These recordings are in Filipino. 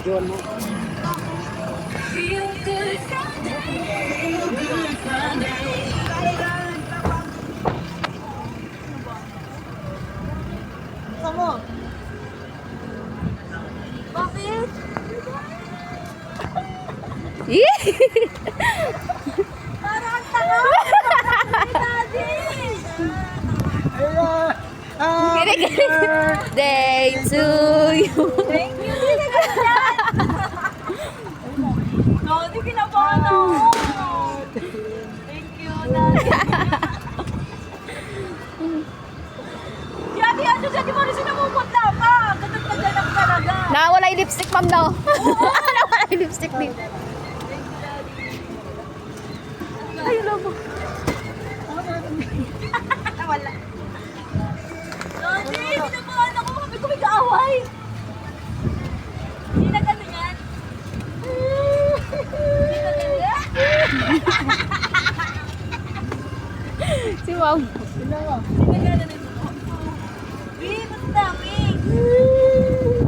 Videoan mo. Samo. Bakit? Parang tanga. Daddy. Happy birthday to you. Thank you. Daddy, kinabahan ako. Thank you, Daddy. Daddy, ano siya? Di mo rin sinamumutla ka. Ganun na ganun talaga. Nawala yung lipstick, ma'am, no? Nawala yung lipstick dito. Ay, labo. Wala. Daddy, kinabahan ako. Kami ko may kaaway. Hindi na ganun yan. Hindi na ganun yan. Si ma'am. Hindi na ganun ito. Bi, ba't dami?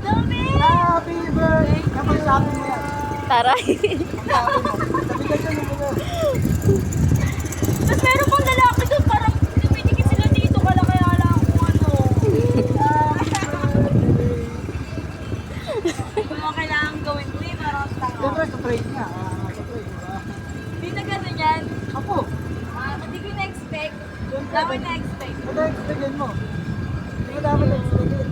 Dami! Happy birthday! Kapag sabi mo yan. Taray. Sabi mo. Sabi mo yan. Tapos meron pang lalaki doon, parang tumitikit sila dito, kala kaya lang kung ano. Hindi ko naman kailangan gawin ko eh, parang tanga. Siyempre, surprise nga. Surprise, diba? Hindi na gano'n yan. Ako. Hindi ko na-expect. Dapat na-expect. Ano expectin mo? Hindi mo dapat expectin.